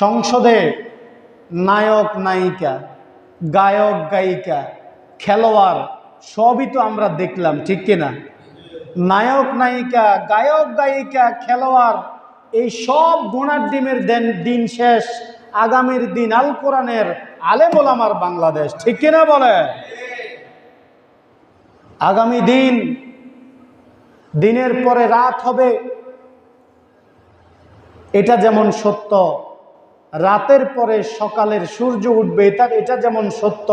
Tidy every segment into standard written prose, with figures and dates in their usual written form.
সংসদে নায়ক নায়িকা, গায়ক গায়িকা, খেলোয়াড় সবই তো আমরা দেখলাম, ঠিক কিনা? নায়ক নায়িকা, গায়ক গায়িকা, খেলোয়াড় এই সব গুনার ডিমের দিন শেষ। আগামীর দিন আল কোরআনের আলেম ওলামার বাংলাদেশ, ঠিক কিনা বলে? আগামী দিন, দিনের পরে রাত হবে, এটা যেমন সত্য, রাতের পরে সকালের সূর্য উঠবে, এটা যেমন সত্য,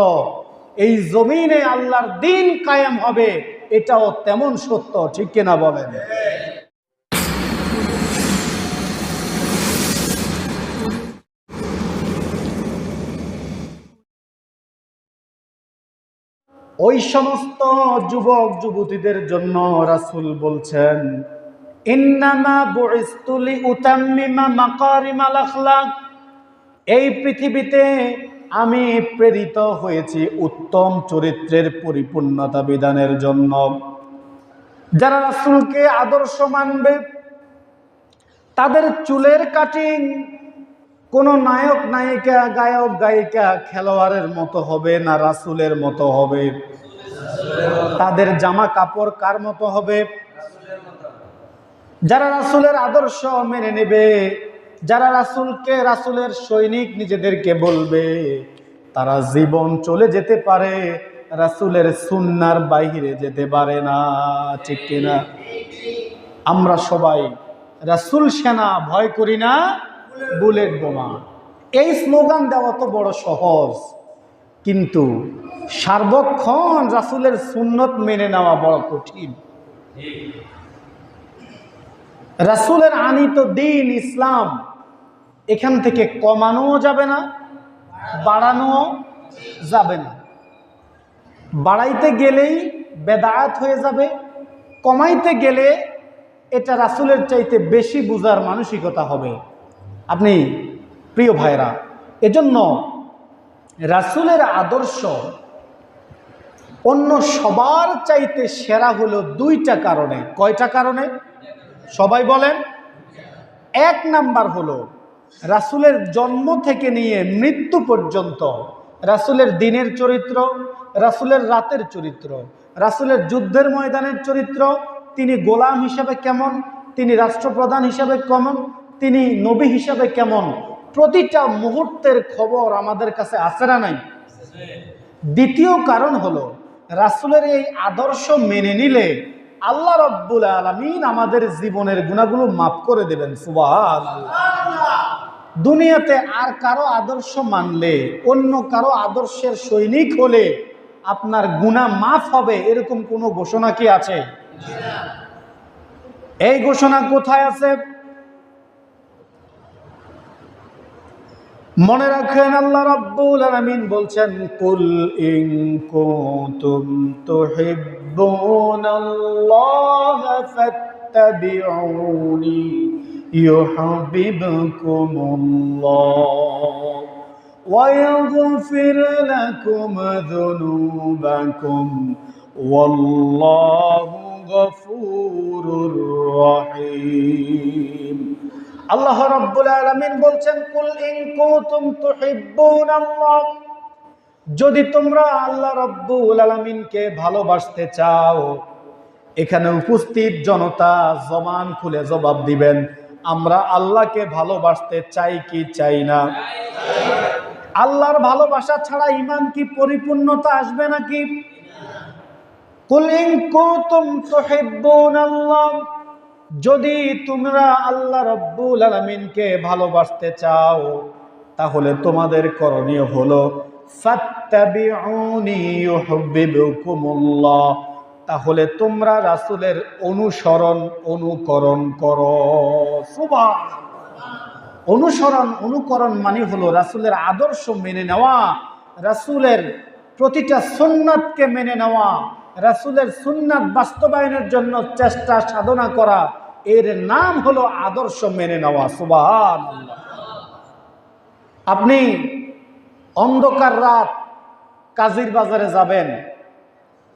এই জমিনে আল্লাহর দিন কায়েম হবে, এটাও তেমন সত্য, ঠিক কিনা বলেন? ওই সমস্ত যুবক যুবতীদের জন্য রাসূল বলছেন, ইন্নামা বুইসতু লিউতাম্মিমা মাকারিমাল আখলাক, এই পৃথিবীতে আমি প্রেরিত হয়েছি উত্তম চরিত্রের পরিপূর্ণতা বিধানের জন্য। যারা রাসূলকে আদর্শ মানবে, তাদের চুলের কাটিং কোন নায়ক নায়িকা, গায়ক গায়িকা, খেলোয়াড়ের মতো হবে না, রাসূলের মতো হবে। তাদের জামা কাপড় কার মতো হবে? যারা রাসূলের আদর্শ মেনে নেবে, যারা রাসূলকে, রাসূলের সৈনিক নিজেদেরকে বলবে, তারা জীবন চলে যেতে পারে, রাসূলের সুন্নাহর বাইরে যেতে পারে না, ঠিক কিনা? আমরা সবাই রাসূল সেনা ভয় করি না, বুলেট বোমা। এই স্লোগান দেওয়া তো বড় সহজ, কিন্তু সার্বক্ষণ রাসূলের সুন্নত মেনে নেওয়া বড় কঠিন। রাসূলের আনিত দিন ইসলাম, এখান থেকে কমানোও যাবে না, বাড়ানোও যাবে না। বাড়াইতে গেলেই বেদাত হয়ে যাবে, কমাইতে গেলে এটা রাসূলের চাইতে বেশি বুঝার মানসিকতা হবে। আপনি প্রিয় ভাইরা, এজন্য রাসূলের আদর্শ অন্য সবার চাইতে সেরা হলো দুইটা কারণে। কয়টা কারণে? সবাই বলেন। এক নাম্বার হলো রাসূলের জন্ম থেকে নিয়ে মৃত্যু পর্যন্ত রাসূলের দিনের চরিত্র, রাসূলের রাতের চরিত্র, রাসূলের যুদ্ধের ময়দানের চরিত্র, তিনি গোলাম হিসাবে কেমন, তিনি রাষ্ট্রপ্রধান হিসাবে কেমন, তিনি নবী হিসাবে কেমন, প্রতিটা মুহূর্তের খবর আমাদের কাছে আছে না নাই? দ্বিতীয় কারণ হলো রাসূলের এই আদর্শ মেনে নিলে আল্লাহ রাব্বুল আলামিন আমাদের জীবনের গুনাহগুলো মাফ করে দেবেন। সুবহানাল্লাহ। দুনিয়াতে আর কারো আদর্শ মানলে, অন্য কারো আদর্শের সৈনিক হলে আপনার গুনাহ মাফ হবে, এরকম কোনো ঘোষণা কি আছে? এই ঘোষণা কোথায় আছে? মনে রাখেন, আল্লাহ রাব্বুল আলামিন বলছেন, কুল ইন কুনতুম তুহিব্বুনাল্লাহা ফাত্তাবিউনি ইউহিব্বুকুমুল্লাহ ওয়া ইয়াগফির লাকুম যুনুবাকুম ওয়াল্লাহু গফুরুর রহিম। আল্লাহ রাব্বুল আলামিন বলছেন, কুল ইন কুনতুম তুহিব্বুনাল্লাহ, যদি তোমরা আল্লাহ রাব্বুল আলামিনকে ভালোবাসতে চাও। এখানে উপস্থিত জনতা জবান খুলে জবাব দিবেন, আমরা আল্লাহকে ভালোবাসতে চাই কি চাই না? আল্লাহর ভালোবাসা ছাড়া ঈমান কি পরিপূর্ণতা আসবে নাকি? কুল ইন কুনতুম তুহিব্বুনাল্লাহ, যদি তোমরা আল্লাহ রাব্বুল আলামিনকে ভালোবাসতে চাও, তাহলে তোমাদের করণীয় হলো ফাত্তাবিউনি ইউহিব্বুকুমুল্লাহ, তাহলে তোমরা রাসূলের অনুকরণ করো। সুবহানাল্লাহ। অনুকরণ মানে হলো রাসূলের আদর্শ মেনে নেওয়া, রাসূলের প্রতিটা সুন্নাতকে মেনে নেওয়া, রাসূলের সুন্নাত বাস্তবায়নের জন্য চেষ্টা সাধনা করা, এর নাম হলো আদর্শ মেনে নেওয়া। সুবহানাল্লাহ। আপনি অন্ধকার রাত কাজীর বাজারে যাবেন,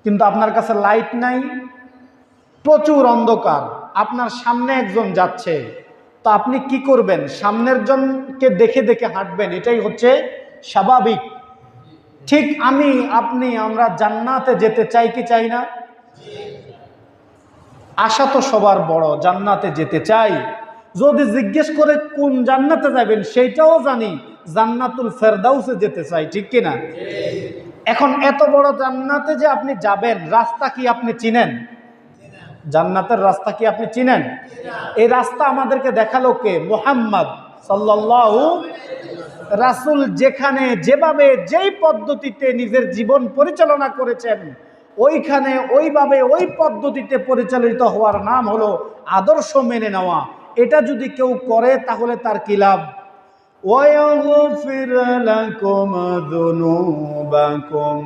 কিন্তু আপনার কাছে লাইট নাই, প্রচুর অন্ধকার, আপনার সামনে একজন যাচ্ছে, তো আপনি কি করবেন? সামনের জনকে দেখে দেখে হাঁটবেন, এটাই হচ্ছে স্বাভাবিক। ঠিক আমরা জান্নাতে যেতে চাই কি চাই না? আশা তো সবার বড়, জান্নাতে যেতে চাই। যদি জিজ্ঞেস করে কোন জান্নাতে যাবেন, সেইটাও জানি, জান্নাতুল ফেরদাউসে যেতে চাই, ঠিক কিনা? এখন এত বড় জান্নাতে যে আপনি যাবেন, রাস্তা কি আপনি চিনেন? জান্নাতের রাস্তা কি আপনি চিনেন? এই রাস্তা আমাদেরকে দেখালো কে? মুহাম্মদ সাল্লাল্লাহু। রাসূল যেখানে যেভাবে যেই পদ্ধতিতে নিজের জীবন পরিচালনা করেছেন, ওইখানে ওইভাবে ওই পদ্ধতিতে পরিচালিত হওয়ার নাম হলো আদর্শ মেনে নেওয়া। এটা যদি কেউ করে তাহলে তার কি লাভ? ওয়ায়াগফির লাকুম যুনুবাকুম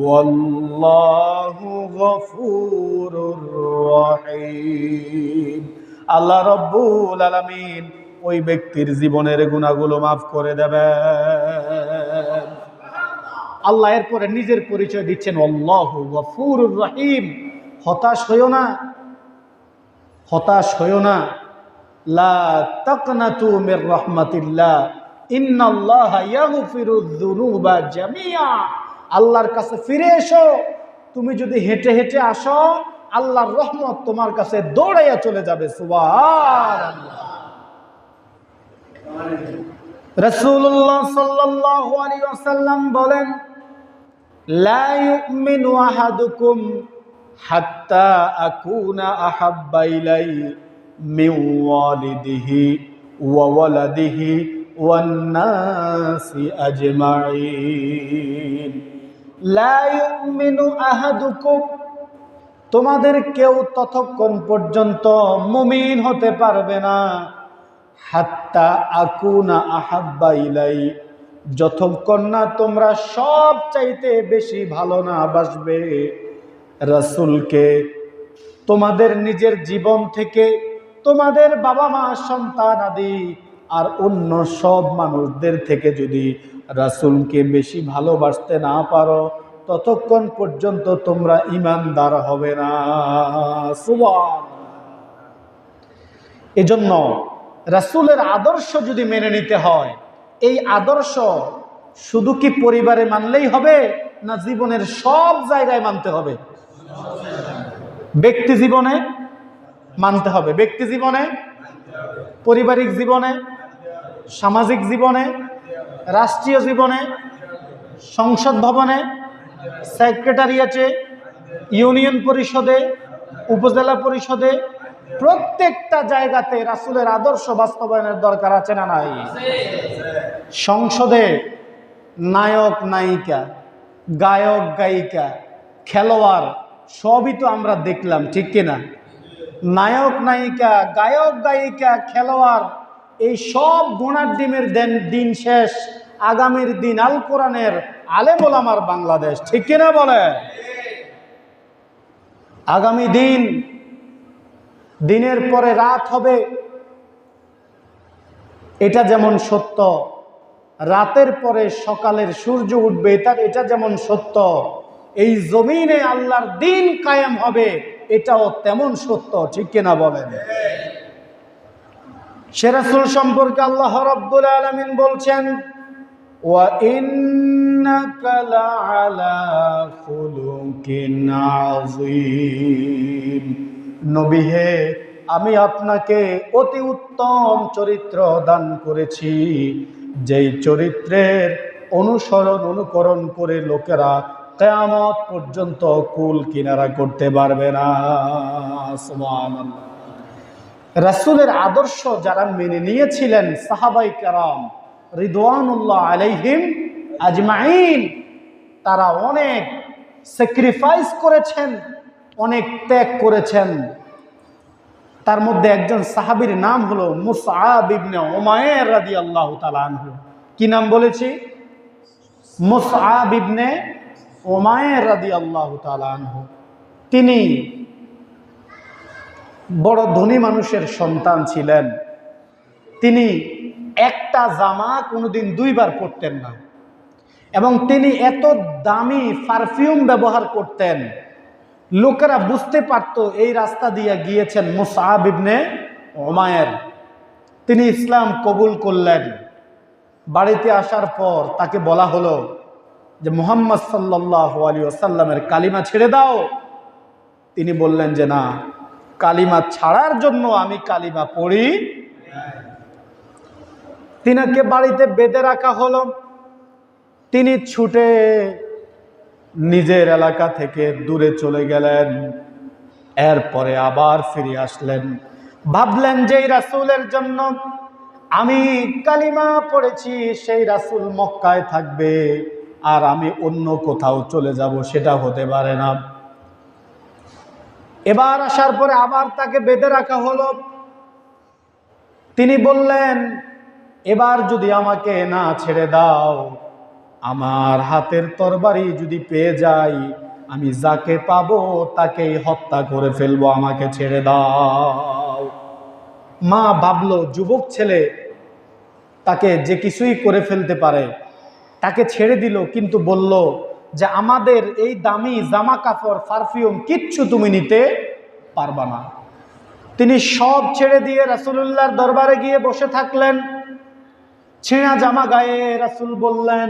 ওয়াল্লাহু গফুরুর রহিম। আল্লাহ রাব্বুল আলামিন ওই ব্যক্তির জীবনের গুনাহগুলো মাফ করে দেবেন। আল্লাহ এরপরে নিজের পরিচয় দিচ্ছেন, আল্লাহু গফুরুর রহিম। হতাশ হইও না, হতাশ হইও না। লা তাকনাতু মির রাহমাতিল্লাহ, ইন্নাল্লাহা ইয়াগফিরুয যুনুবা জামিআ। আল্লাহর কাছে ফিরে এসো। তুমি যদি হেঁটে হেঁটে আসো, আল্লাহর রহমত তোমার কাছে দৌড়াইয়া চলে যাবে। সুবহানাল্লাহ। রাসূলুল্লাহ সাল্লাল্লাহু আলাইহি ওয়াসাল্লাম বলেন, লা ইউমিনু আহাদুকুম হাত্তা আকুনা আহাব্বা ইলাইহি মিন ওয়ালিদিহি ওয়া ওয়ালাদিহি ওয়ান নাসি আজমাইন। লা ইউমিনু আহাদুকুম, তোমাদের কেউ ততক্ষণ পর্যন্ত মুমিন হতে পারবে না, হাত্তা আকুনা আহাব্বা ইলাই, যতক্ষণ না তোমরা সব চাইতে বেশি ভালো না বাসবে রাসূলকে, তোমাদের নিজের জীবন থেকে, তোমাদের বাবা মা সন্তান আদি আর অন্য সব মানুষদের থেকে যদি রাসূলকে বেশি ভালোবাসতে না পারো, ততক্ষণ পর্যন্ত তোমরা ঈমানদার হবে না। সুবহানাল্লাহ। এজন্য রাসূলের আদর্শ যদি মেনে নিতে হয়, এই আদর্শ শুধু কি পরিবারে মানলেই হবে, না জীবনের সব জায়গায় মানতে হবে? ব্যক্তি জীবনে মানতে হবে, ব্যক্তি জীবনে, পারিবারিক জীবনে, সামাজিক জীবনে, রাষ্ট্রীয় জীবনে, সংসদ ভবনে, সেক্রেটারিয়েটে, ইউনিয়ন পরিষদে, উপজেলা পরিষদে, প্রত্যেকটা জায়গাতে রাসূলের আদর্শ বাস্তবায়নের দরকার আছে না নাই? সংসদে নায়ক নায়িকা, গায়ক গায়িকা, খেলোয়াড় সবই তো আমরা দেখলাম, ঠিক কিনা? নায়ক নায়িকা, গায়ক গায়িকা, খেলোয়াড়, এই সব গুনার ডিমের দিন শেষ। আগামীর দিন আল কোরআনের আলেম ওলামার বাংলাদেশ, ঠিক কিনা বলে? আগামী দিন, দিনের পরে রাত হবে, এটা যেমন সত্য, রাতের পরে সকালের সূর্য উঠবে, এটা যেমন সত্য, এই জমিনে আল্লাহর দিন কায়েম হবে, এটাও তেমন সত্য, ঠিক কিনা বলেন? সে রাসূল সম্পর্কে আল্লাহ রাব্বুল আলামিন বলছেন, ওয়া ইন্নাকা লাআলা খুলুকিন আযীম। নবী হে, আমি আপনাকে অতি উত্তম চরিত্র দান করেছি, যেই চরিত্রের অনুকরণ করে লোকেরা কিয়ামত পর্যন্ত কুল কিনারা করতে পারবে না। সুবহানাল্লাহ। রাসূলের আদর্শ যারা মেনে নিয়েছিলেন সাহাবায়ে কেরাম রিদওয়ানুল্লাহ আলাইহিম আজমাইন, তারা অনেক স্যাক্রিফাইস করেছেন, অনেক ত্যাগ করেছেন। তার মধ্যে একজন সাহাবীর নাম হলো মুসআব ইবনে উমাইর রাদিয়াল্লাহু তাআলা আনহু। কি নাম বলেছি? মুসআব ইবনে উমাইর রাদিয়াল্লাহু তাআলা আনহু। তিনি বড় ধনী মানুষের সন্তান ছিলেন। তিনি একটা জামা কোনোদিন দুইবার পরতেন না, এবং তিনি এত দামি পারফিউম ব্যবহার করতেন, লোকেরা বুঝতে পারত এই রাস্তা দিয়ে গিয়েছেন মুসআব ইবনে উমাইর। তিনি ইসলাম কবুল করলেন। বাড়িতে আসার পর তাকে বলা হলো যে মুহাম্মদ সাল্লাল্লাহু আলাইহি ওয়াসাল্লামের কালিমা ছেড়ে দাও। তিনি বললেন যে না, কালিমা ছাড়ার জন্য আমি কালিমা পড়ি। তিনাকে বাড়িতে বেঁধে রাখা হলো। তিনি ছুটে নিজের এলাকা থেকে দূরে চলে গেলেন। এরপরে আবার ফিরে আসলেন। ভাবলেন যে রাসূলের জন্য আমি কালিমা পড়েছি, সেই রাসূল মক্কায় থাকবে আর আমি অন্য কোথাও চলে যাব, সেটা হতে পারে না। এবার আসার পরে আবার তাকে বেঁধে রাখা হলো। তিনি বললেন, এবার যদি আমাকে না ছেড়ে দাও, আমার হাতের তরবারি যদি পেয়ে যাই, আমি যাকে পাবো তাকেই হত্যা করে ফেলবো, আমাকে ছেড়ে দাও। মা ভাবলো যুবক ছেলে, তাকে যে কিছুই করে ফেলতে পারে, তাকে ছেড়ে দিল, কিন্তু বলল যে আমাদের এই দামি জামা কাপড় পারফিউম কিচ্ছু তুমি নিতে পারবা না। তিনি সব ছেড়ে দিয়ে রাসূলুল্লাহর দরবারে গিয়ে বসে থাকলেন। ছেঁড়া জামা গায়ে রাসূল বললেন,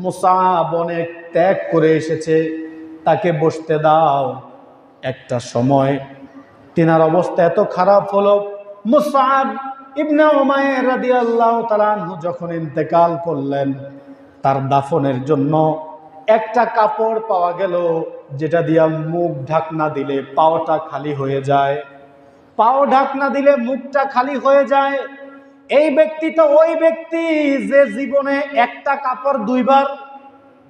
মুসআব অনেক ত্যাগ করে এসেছে, তাকে বসতে দাও। একটা সময় তিনার অবস্থা এত খারাপ হলো, মুসআব ইবনে উমাইর রাদিয়াল্লাহু তাআলা আনহু যখন ইন্তেকাল করলেন, তার দাফনের জন্য একটা কাপড় পাওয়া গেল, যেটা দিয়া মুখ ঢাকনা দিলে পাওটা খালি হয়ে যায়, পাও ঢাকনা দিলে মুখটা খালি হয়ে যায়। এই ব্যক্তি তো ওই ব্যক্তি যে জীবনে একটা কাপড় দুইবার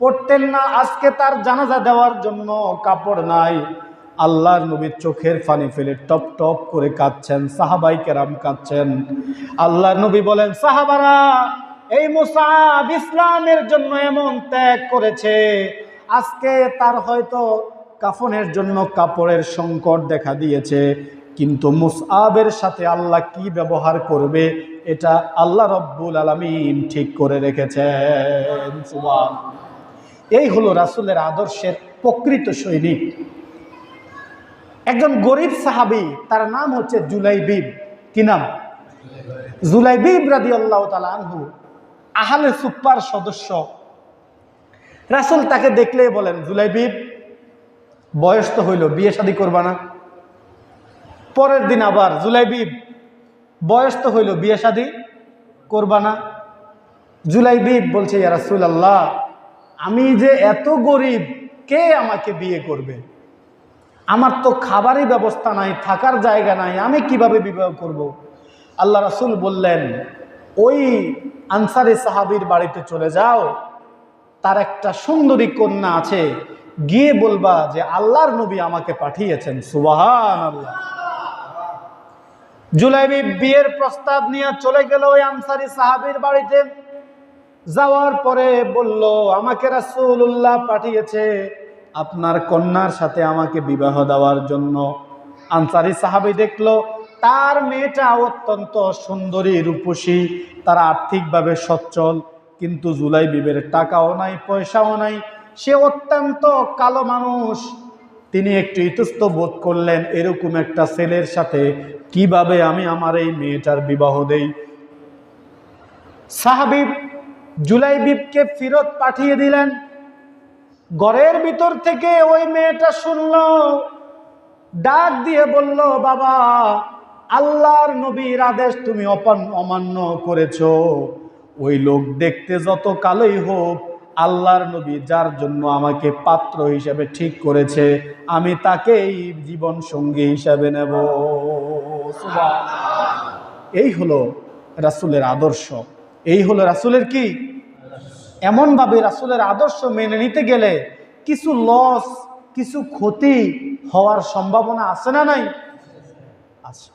পরতেন না, আজকে তার জানাজা দেওয়ার জন্য কাপড় নাই। আল্লাহর নবীর চোখের পানি ফেলে টপ টপ করে কাঁদছেন, সাহাবাই কেরাম কাঁদছেন। আল্লাহর নবী বলেন, সাহাবারা, এই মুসআব ইসলামের জন্য এমন ত্যাগ করেছে, আজকে তার হয়তো কাফনের জন্য কাপড়ের সংকট দেখা দিয়েছে, কিন্তু মুসআবের সাথে আল্লাহ কি ব্যবহার করবে এটা আল্লাহ রব্বুল আলামিন ঠিক করে রেখেছেন। সুবহানাল্লাহ। এই হলো রাসূলের আদর্শের প্রকৃত সৈনিক। একজন গরিব সাহাবী, তার নাম হচ্ছে জুলাইবিব। কি নাম? জুলাইবিব রাদিয়াল্লাহু তাআলা আনহু আহলে সুফার সদস্য। রাসূল তাকে দেখলেই বলেন, জুলাইবিব, বয়স তো হইল, বিয়ে শাদী করবা না? পরের দিন আবার, জুলাইবিব, বয়স তো হইল, বিয়ে শাদী করবা না? জুলাইবিব বলছে, ইয়া রাসূলুল্লাহ, আমি যে এত গরিব, কে আমাকে বিয়ে করবে? আমার তো খাবারই ব্যবস্থা নাই, থাকার জায়গা নাই, আমি কিভাবে বিবাহ করব? আল্লাহ রাসূল বললেন, ওই আনসারী সাহাবীর বাড়িতে চলে যাও, তার একটা সুন্দরী কন্যা আছে, গিয়ে বলবা যে আল্লাহর নবী আমাকে পাঠিয়েছেন। সুবহানাল্লাহ। জুলাইবিব বিয়ের প্রস্তাব নিয়ে চলে গেল ওই আনসারী সাহাবীর বাড়িতে। যাওয়ার পরে বলল, আমাকে রাসূলুল্লাহ পাঠিয়েছে আপনার কন্যার সাথে আমাকে বিবাহ দেওয়ার জন্য। আনসারী সাহাবী দেখলো তার মেয়েটা অত্যন্ত সুন্দরী, রূপসী, তারা আর্থিকভাবে সচ্ছল, কিন্তু জুলাইবিবের টাকাও নাই, পয়সাও নাই, সে অত্যন্ত কালো মানুষ। তিনি একটু ইতস্ত বোধ করলেন, এরকম একটা ছেলের সাথে কিভাবে আমি আমার এই মেয়েটার বিবাহ দেই। সাহাবী জুলাইবিবকে ফেরত পাঠিয়ে দিলেন। ঘরের ভিতর থেকে ওই মেয়েটা শুনল, ডাক দিয়ে বলল, বাবা, আল্লাহর নবীর আদেশ তুমি অমান্য করেছো। ওই লোক দেখতে যত কালোই হোক, আল্লাহর নবী যার জন্য আমাকে পাত্র হিসেবে ঠিক করেছে, আমি তাকেই জীবন সঙ্গী হিসেবে নেব। সুবহানাল্লাহ। এই হলো রাসূলের আদর্শ, এই হলো রাসূলের কি? এমনভাবে রাসূলের আদর্শ মেনে নিতে গেলে কিছু লস, কিছু ক্ষতি হওয়ার সম্ভাবনা আছে না নাই? আছে।